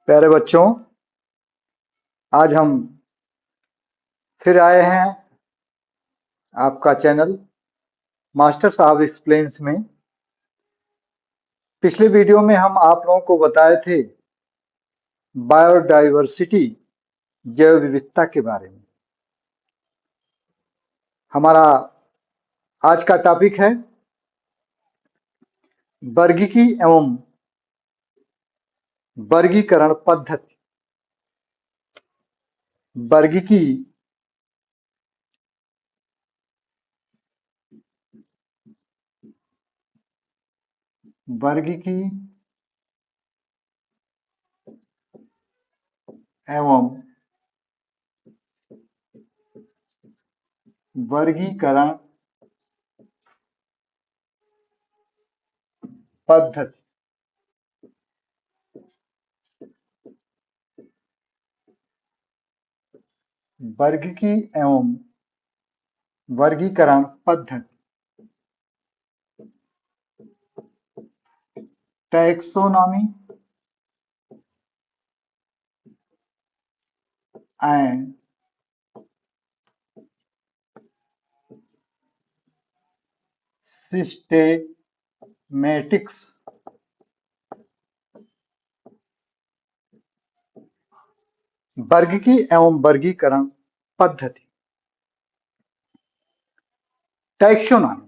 प्यारे बच्चों, आज हम फिर आए हैं आपका चैनल मास्टर साहब एक्सप्लेन्स में। पिछले वीडियो में हम आप लोगों को बताए थे बायोडाइवर्सिटी, जैव विविधता के बारे में। हमारा आज का टॉपिक है वर्गीकी एवं वर्गीकरण पद्धति। वर्गीकी वर्गीकी एवं वर्गीकरण पद्धति। वर्गीकी एवं वर्गीकरण पद्धति, टैक्सोनॉमी एंड सिस्टेमेटिक्स। वर्गीकी एवं वर्गीकरण पद्धति। टैक्सोनॉमी।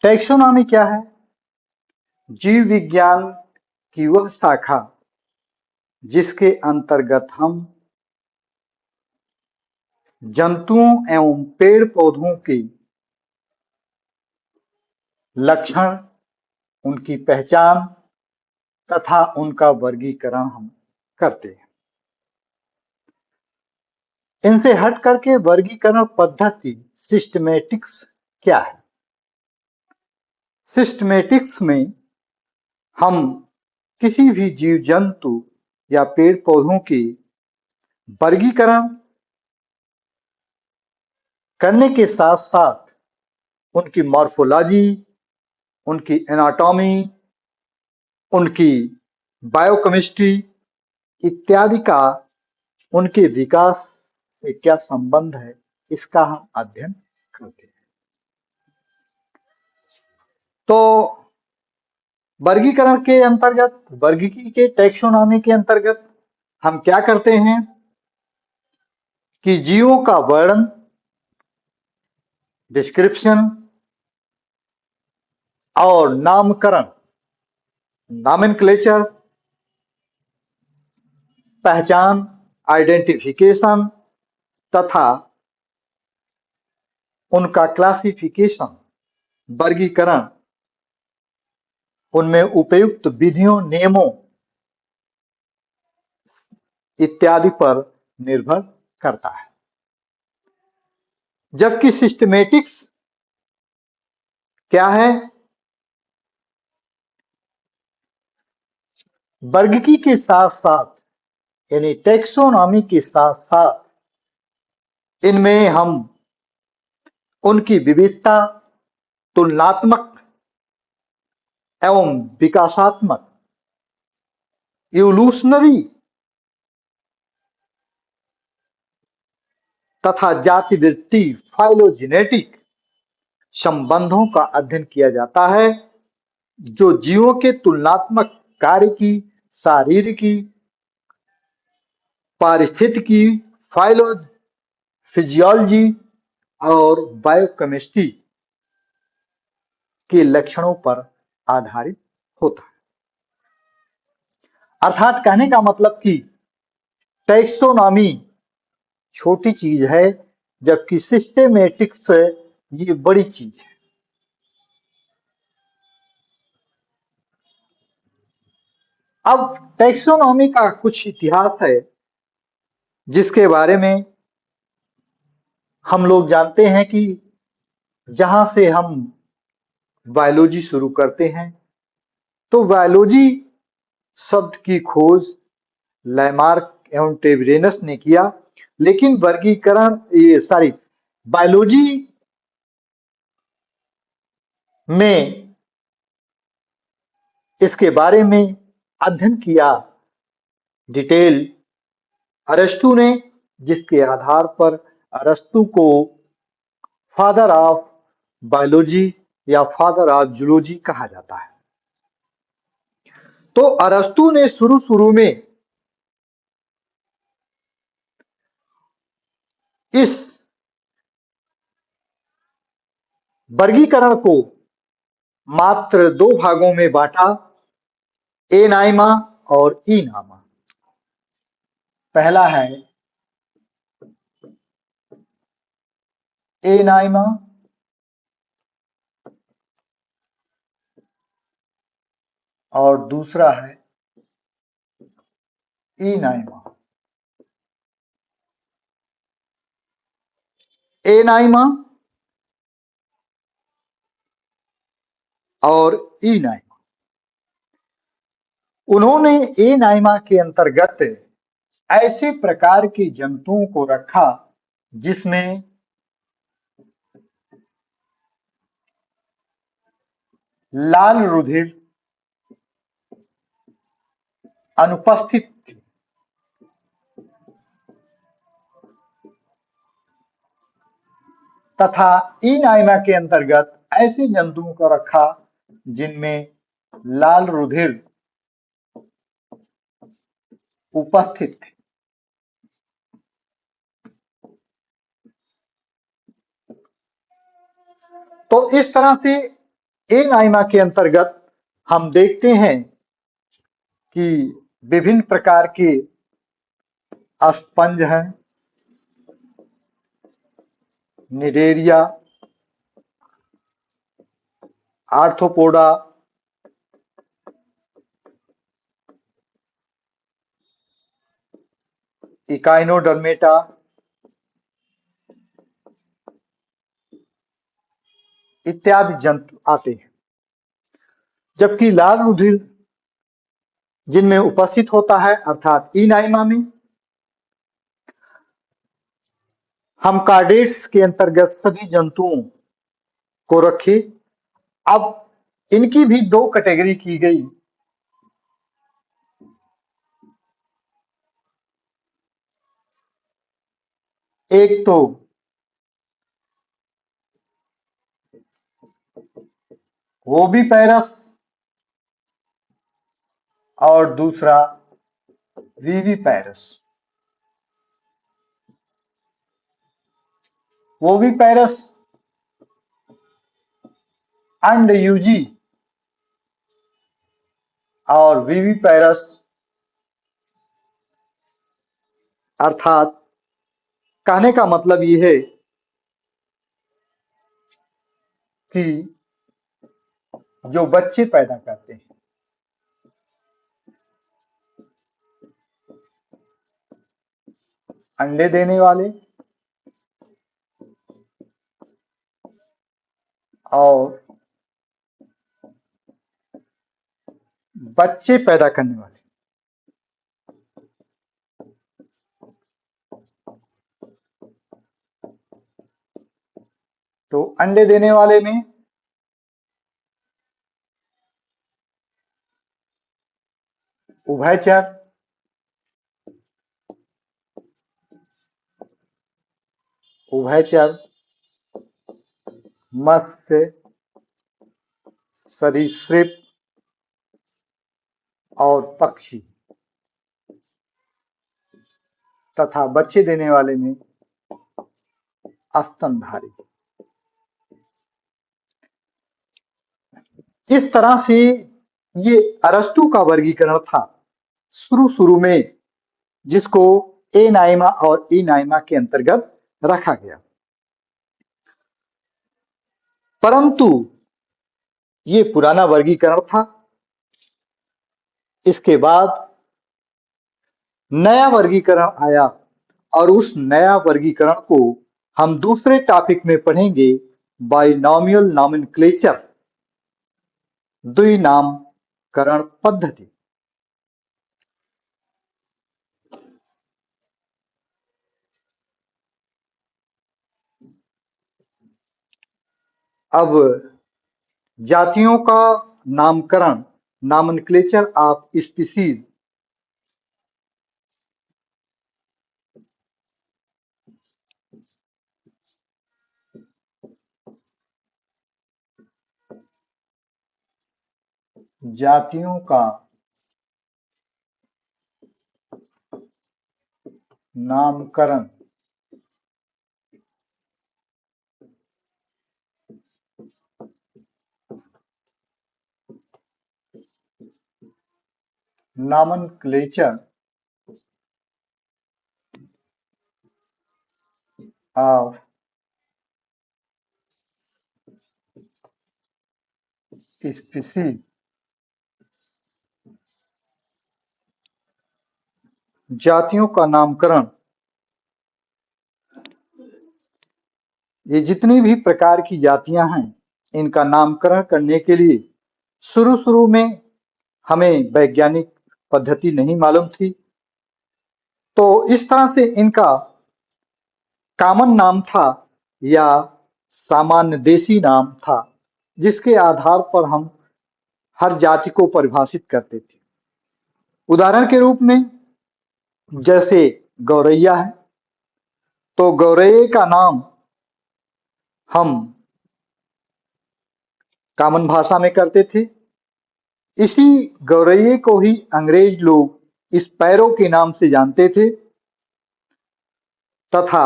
टैक्सोनॉमी क्या है? जीव विज्ञान की वह शाखा जिसके अंतर्गत हम जंतुओं एवं पेड़ पौधों के लक्षण, उनकी पहचान तथा उनका वर्गीकरण हम करते हैं। इनसे हट करके वर्गीकरण पद्धति सिस्टमेटिक्स क्या है? सिस्टमेटिक्स में हम किसी भी जीव जंतु या पेड़ पौधों के वर्गीकरण करने के साथ साथ उनकी मॉर्फोलॉजी, उनकी एनाटॉमी, उनकी बायोकेमिस्ट्री इत्यादि का उनके विकास से क्या संबंध है, इसका हम अध्ययन करते हैं। तो वर्गीकरण के अंतर्गत, वर्गीकी के टैक्सोनॉमी के अंतर्गत हम क्या करते हैं कि जीवों का वर्णन, डिस्क्रिप्शन और नामकरण, नॉमेनक्लेचर, पहचान, आइडेंटिफिकेशन तथा उनका क्लासिफिकेशन, वर्गीकरण, उनमें उपयुक्त विधियों, नियमों इत्यादि पर निर्भर करता है। जबकि सिस्टमेटिक्स क्या है? वर्गीकी के साथ साथ यानी टैक्सोनॉमी के साथ साथ इनमें हम उनकी विविधता, तुलनात्मक एवं विकासात्मक, इवोल्यूशनरी तथा जातिवृत्ति, फाइलोजेनेटिक संबंधों का अध्ययन किया जाता है, जो जीवों के तुलनात्मक कार्य की, शारीरिकी, पारिस्थितिकी, फाइलो फिजियोलॉजी और बायोकेमिस्ट्री के लक्षणों पर आधारित होता है। अर्थात कहने का मतलब कि टैक्सोनॉमी छोटी चीज है, जबकि सिस्टेमेटिक्स ये बड़ी चीज है। अब टैक्सोनॉमी का कुछ इतिहास है जिसके बारे में हम लोग जानते हैं कि जहां से हम बायोलॉजी शुरू करते हैं तो बायोलॉजी शब्द की खोज लैमार्क एवं टेबरेनस ने किया, लेकिन वर्गीकरण बायोलॉजी में इसके बारे में अध्ययन किया डिटेल अरस्तु ने, जिसके आधार पर अरस्तु को फादर ऑफ बायोलॉजी या फादर ऑफ जूलॉजी कहा जाता है। तो अरस्तु ने शुरू शुरू में इस वर्गीकरण को मात्र दो भागों में बांटा, एनाइमा और ईनामा। पहला है एनाइमा और दूसरा है ईनाइमा। एनाइमा और ईनाइमा, उन्होंने एनाइमा के अंतर्गत ऐसे प्रकार के जंतुओं को रखा जिसमें लाल रुधिर अनुपस्थित थी तथा ईनाइमा के अंतर्गत ऐसे जंतुओं को रखा जिनमें लाल रुधिर उपस्थित थे। तो इस तरह से एनाइमा के अंतर्गत हम देखते हैं कि विभिन्न प्रकार के स्पंज हैं, निडेरिया, आर्थ्रोपोडा, इकाइनोडर्मेटा, इत्यादि जंतु आते हैं। जबकि लाल रुधिर जिनमें उपस्थित होता है अर्थात ईनाइमा में, हम कार्डेट्स के अंतर्गत सभी जंतुओं को रखे। अब इनकी भी दो कैटेगरी की गई, एक तो ओविपेरस और दूसरा विविपेरस। ओविपेरस अंडयुजी और विविपेरस अर्थात कहने का मतलब ये है कि जो बच्चे पैदा करते हैं, अंडे देने वाले और बच्चे पैदा करने वाले। तो अंडे देने वाले में उभयचर, उभयचर, मत्स्य, सरीसृप और पक्षी तथा बच्चे देने वाले में स्तनधारी। इस तरह से ये अरस्तु का वर्गीकरण था शुरू शुरू में, जिसको एनाइमा और ईनाइमा के अंतर्गत रखा गया। परंतु ये पुराना वर्गीकरण था। इसके बाद नया वर्गीकरण आया और उस नया वर्गीकरण को हम दूसरे टॉपिक में पढ़ेंगे, बाइनोमियल नॉमेनक्लेचर, द्विनामकरण पद्धति। अब जातियों का नामकरण, नॉमेनक्लेचर ऑफ स्पीशीज, जातियों का नामकरण nomenclature of species जातियों का नामकरण, ये जितनी भी प्रकार की जातियां हैं इनका नामकरण करने के लिए शुरू में हमें वैज्ञानिक पद्धति नहीं मालूम थी, तो इस तरह से इनका कॉमन नाम था या सामान्य देसी नाम था, जिसके आधार पर हम हर जाति को परिभाषित करते थे। उदाहरण के रूप में जैसे गौरैया है, तो गौरैया का नाम हम कॉमन भाषा में करते थे। इसी गौरैया को ही अंग्रेज लोग स्पैरो के नाम से जानते थे तथा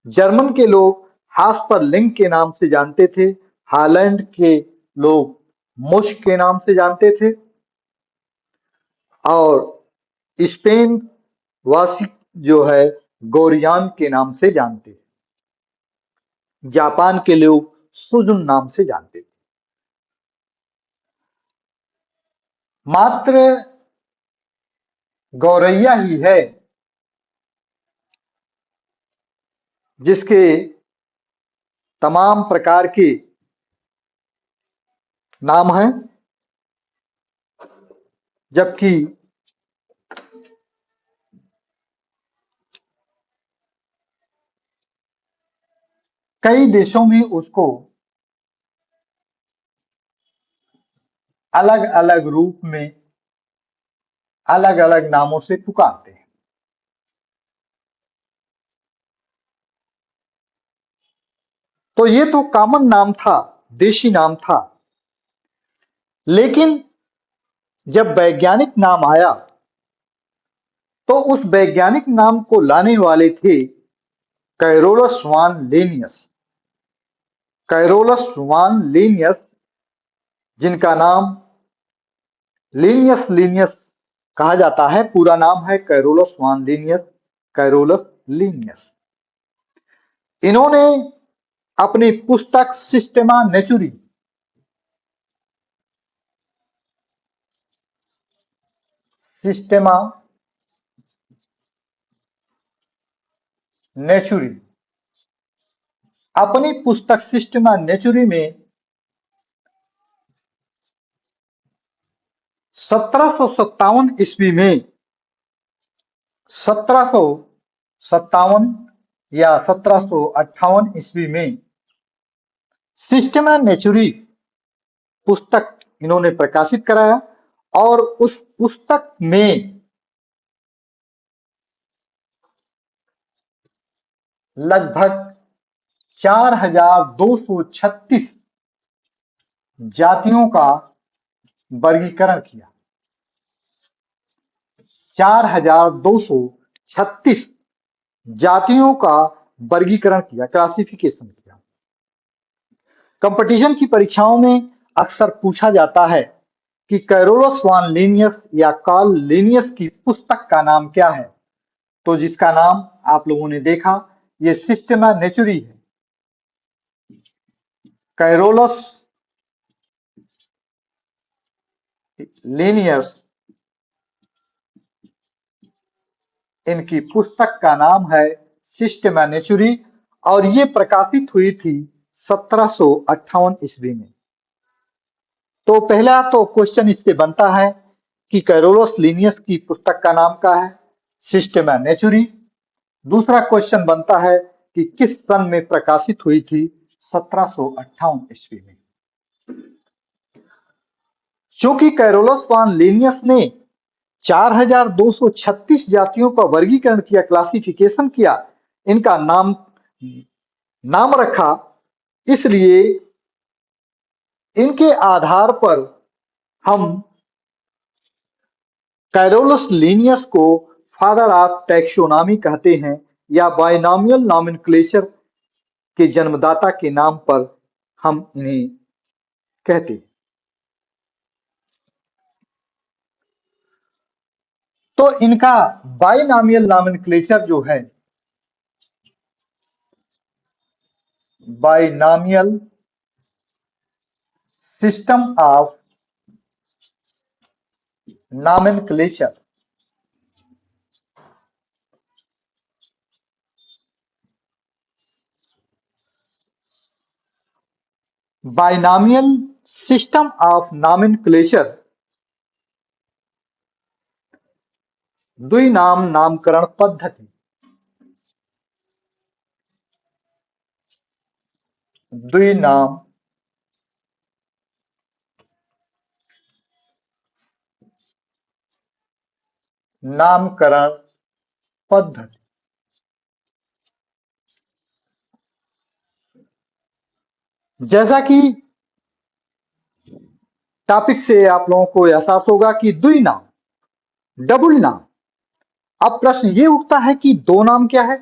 जर्मन के लोग हास्परलिंग के नाम से जानते थे, हॉलैंड के लोग मुश्क के नाम से जानते थे और स्पेन वासी जो है गोरियान के नाम से जानते थे। जापान के लोग सुजुन नाम से जानते थे। मात्र गौरैया ही है जिसके तमाम प्रकार के नाम हैं, जबकि कई देशों में उसको अलग अलग रूप में अलग अलग नामों से पुकारते हैं। तो ये तो कॉमन नाम था, देशी नाम था, लेकिन जब वैज्ञानिक नाम आया तो उस वैज्ञानिक नाम को लाने वाले थे कैरोलस वान लिनियस। कैरोलस वान लिनियस, जिनका नाम लिनियस कहा जाता है, पूरा नाम है कैरोलस वान लिनियस, कैरोलस लिनियस। इन्होंने अपनी पुस्तक सिस्टेमा नेचुरी सिस्टेमा नेचुरी अपनी पुस्तक सिस्टेमा नेचुरी में 1757 ईस्वी में 1757 या 1758 ईस्वी में सिस्टेमा नेचुरी पुस्तक इन्होंने प्रकाशित कराया और उस पुस्तक में लगभग 4236 जातियों का वर्गीकरण किया। 4236 जातियों का वर्गीकरण किया, क्लासिफिकेशन किया। कंपटीशन की परीक्षाओं में अक्सर पूछा जाता है कि कैरोलस वान लिनियस या कार्ल लिनियस की पुस्तक का नाम क्या है, तो जिसका नाम आप लोगों ने देखा, ये सिस्टेमा नेचुरी है। कैरोलस लिनियस, इनकी पुस्तक का नाम है सिस्टेमा नेचुरी और ये प्रकाशित हुई थी 1758 ईस्वी में। तो पहला तो क्वेश्चन इससे बनता है कि कैरोलस लिनियस की पुस्तक का नाम क्या है, सिस्टेमा नेचुरी। दूसरा क्वेश्चन बनता है कि किस सन में प्रकाशित हुई थी, 1758 ईस्वी में। क्योंकि कैरोलस वान लिनियस ने 4236 जातियों का वर्गीकरण किया, क्लासिफिकेशन किया, इनका नाम रखा, इसलिए इनके आधार पर हम कैरोलस लिनियस को फादर ऑफ टैक्सोनॉमी कहते हैं या बाइनॉमियल नॉमेनक्लेचर के जन्मदाता के नाम पर हम इन्हें कहते हैं। तो इनका बाइनॉमियल नॉमेनक्लेचर जो है, binomial system of nomenclature, binomial system of nomenclature द्विनाम नामकरण पद्धति, द्विनाम नामकरण पद्धति। जैसा कि टॉपिक से आप लोगों को एहसास होगा कि द्विनाम, डबल नाम। अब प्रश्न ये उठता है कि दो नाम क्या है?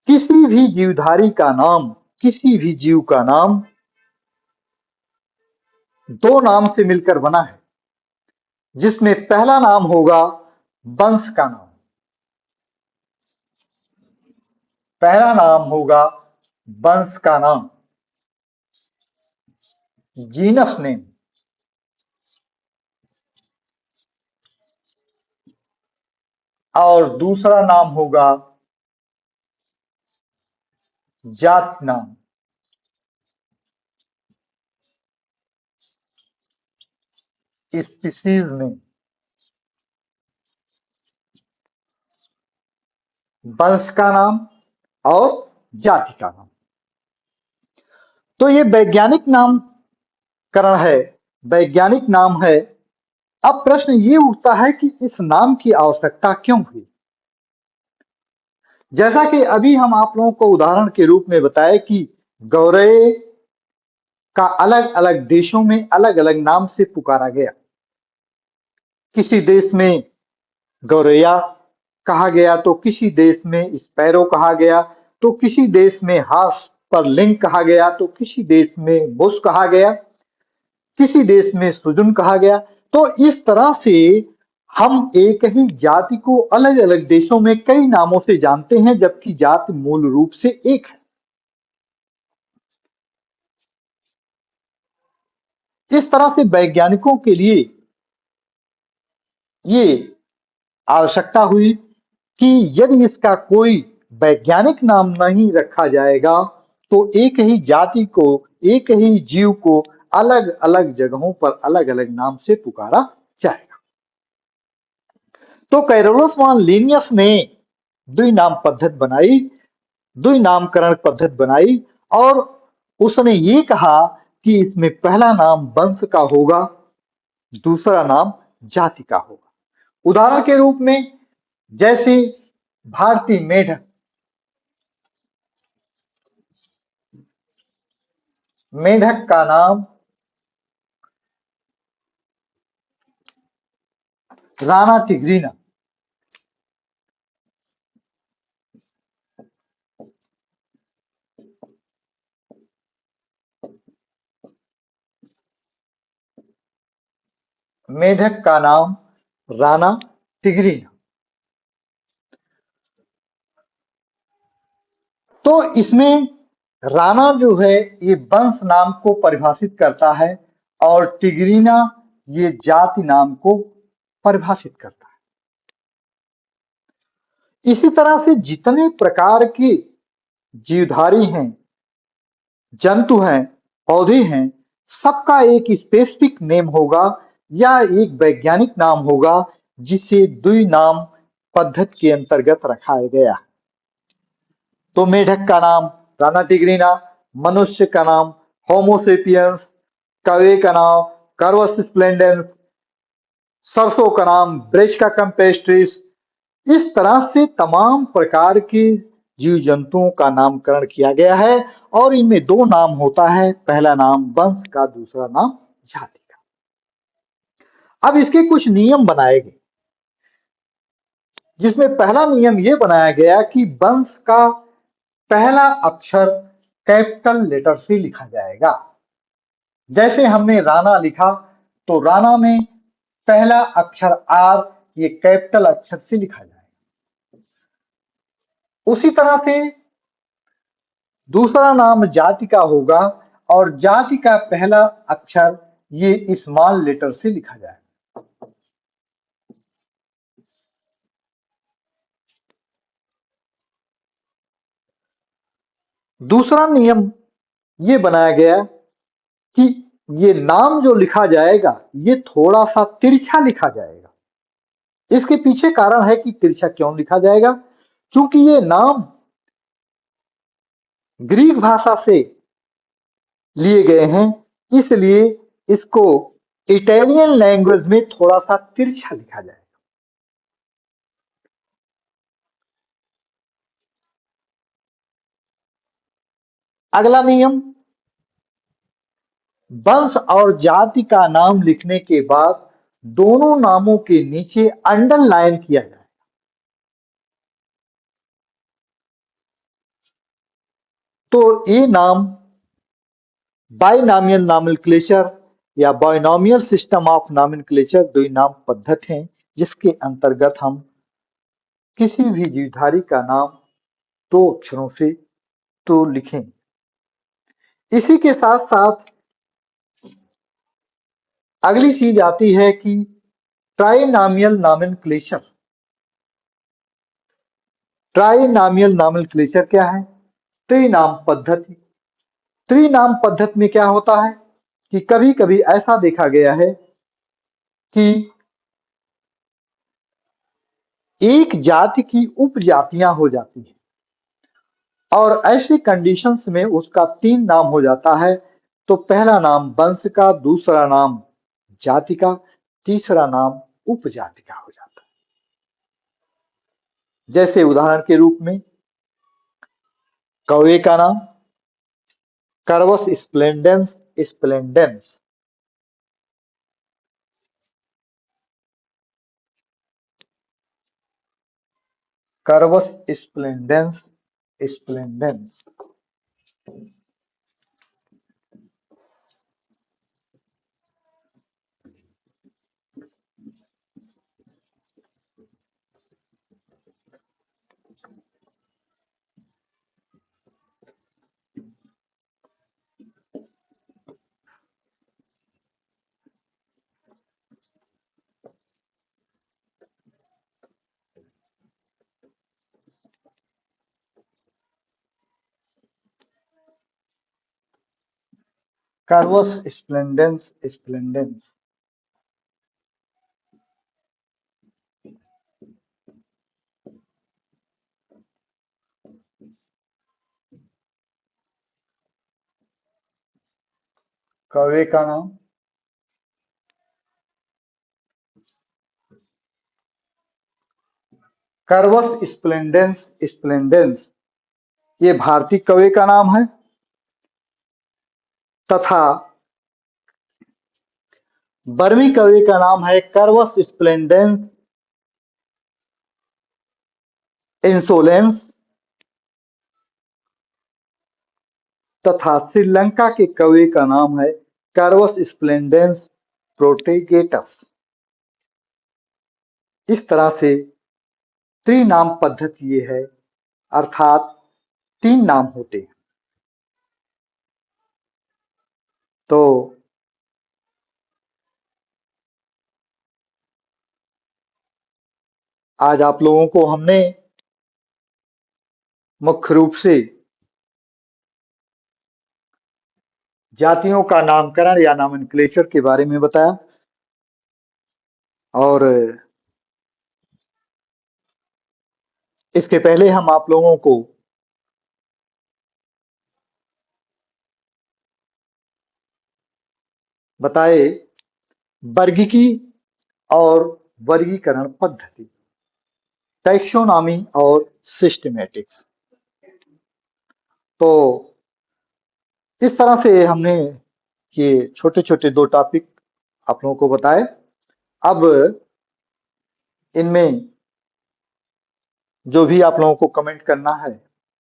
किसी भी जीवधारी का नाम, किसी भी जीव का नाम दो नाम से मिलकर बना है, जिसमें पहला नाम होगा वंश का नाम, पहला नाम होगा वंश का नाम, जीनस नेम, और दूसरा नाम होगा जाति नाम, स्पीशीज नेम। वंश का नाम और जाति का नाम। तो ये वैज्ञानिक नामकरण है, वैज्ञानिक नाम है। अब प्रश्न ये उठता है कि इस नाम की आवश्यकता क्यों हुई? जैसा कि अभी हम आप लोगों को उदाहरण के रूप में बताए कि गौरय का अलग अलग देशों में अलग अलग नाम से पुकारा गया। किसी देश में गौरैया कहा गया, तो किसी देश में स्पैरो कहा गया, तो किसी देश में हास पर लिंग कहा गया, तो किसी देश में बुश कहा गया, किसी देश में सुजुन कहा गया। तो इस तरह से हम एक ही जाति को अलग अलग देशों में कई नामों से जानते हैं, जबकि जाति मूल रूप से एक है। इस तरह से वैज्ञानिकों के लिए ये आवश्यकता हुई कि यदि इसका कोई वैज्ञानिक नाम नहीं रखा जाएगा, तो एक ही जाति को, एक ही जीव को अलग अलग जगहों पर अलग अलग नाम से पुकारा जाएगा। तो कैरोलस वॉन लिनियस ने द्विनाम पद्धति बनाई, द्विनामकरण पद्धति बनाई, और उसने ये कहा कि इसमें पहला नाम वंश का होगा, दूसरा नाम जाति का होगा। उदाहरण के रूप में जैसे भारतीय मेढक, मेढक का नाम राना टिग्रीना, मेढक का नाम राना टिग्रीना। तो इसमें राणा जो है ये वंश नाम को परिभाषित करता है, और टिग्रीना ये जाति नाम को परिभाषित करता है। इसी तरह से जितने प्रकार के जीवधारी हैं, जंतु हैं, पौधे हैं, सबका एक स्पेसिफिक नेम होगा या एक वैज्ञानिक नाम होगा, जिसे द्विनाम पद्धति के अंतर्गत रखा गया। तो मेढक का नाम राना टिग्रीना, मनुष्य का नाम होमोसेपियंस, कौवे का नाम कर्वस स्प्लेंडेंस, सरसों का नाम ब्रेसिका कैम्पेस्ट्रिस। इस तरह से तमाम प्रकार की जीव जंतुओं का नामकरण किया गया है और इनमें दो नाम होता है, पहला नाम वंश का, दूसरा नाम जाति का। अब इसके कुछ नियम बनाए गए, जिसमें पहला नियम यह बनाया गया कि वंश का पहला अक्षर कैपिटल लेटर से लिखा जाएगा। जैसे हमने राणा लिखा तो राणा में पहला अक्षर आर ये कैपिटल अक्षर से लिखा जाएगा। उसी तरह से दूसरा नाम जाति का होगा और जाति का पहला अक्षर ये स्मॉल लेटर से लिखा जाएगा। दूसरा नियम ये बनाया गया कि ये नाम जो लिखा जाएगा ये थोड़ा सा तिरछा लिखा जाएगा। इसके पीछे कारण है कि तिरछा क्यों लिखा जाएगा, क्योंकि ये नाम ग्रीक भाषा से लिए गए हैं, इसलिए इसको इटालियन लैंग्वेज में थोड़ा सा तिरछा लिखा जाएगा। अगला नियम, वंश और जाति का नाम लिखने के बाद दोनों नामों के नीचे अंडरलाइन किया जाए। तो ये नाम बाइनॉमियल नॉमेनक्लेचर या बाइनॉमियल सिस्टम ऑफ नॉमेनक्लेचर द्विनाम पद्धति है, जिसके अंतर्गत हम किसी भी जीवधारी का नाम दो अक्षरों से तो लिखें। इसी के साथ साथ अगली चीज आती है कि ट्राइनॉमियल नॉमेनक्लेचर। ट्राइनॉमियल नॉमेनक्लेचर क्या है? त्रिनाम पद्धति। त्रिनाम पद्धति में क्या होता है कि कभी कभी ऐसा देखा गया है कि एक जाति की उपजातियां हो जाती हैं और ऐसी कंडीशंस में उसका तीन नाम हो जाता है। तो पहला नाम वंश का, दूसरा नाम जाति का, तीसरा नाम उपजाति का हो जाता है। जैसे उदाहरण के रूप में कौवे का नाम curves splendens splendens, curves splendens splendens. Curves splendens splendens. कौवे का नाम कर्वस स्प्लेंडेंस स्प्लेंडेंस ये भारतीय कौवे का नाम है तथा बर्मी कौवे का नाम है कर्वस स्प्लेंडेंस इंसोलेंस तथा श्रीलंका के कौवे का नाम है कर्वस स्प्लेंडेंस प्रोटेगेटस। इस तरह से त्रिनाम पद्धति ये है, अर्थात तीन नाम होते हैं। तो आज आप लोगों को हमने मुख्य रूप से जातियों का नामकरण या नॉमेनक्लेचर के बारे में बताया और इसके पहले हम आप लोगों को बताए वर्गीकी और वर्गीकरण पद्धति, टैक्सोनॉमी और सिस्टेमैटिक्स। तो इस तरह से हमने ये छोटे छोटे 2 टॉपिक आप लोगों को बताए। अब इनमें जो भी आप लोगों को कमेंट करना है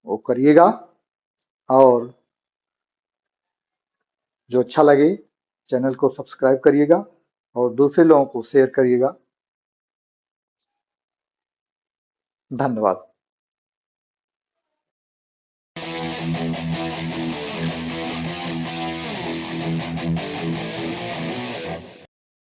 वो करिएगा, और जो अच्छा लगे चैनल को सब्सक्राइब करिएगा और दूसरे लोगों को शेयर करिएगा। धन्यवाद।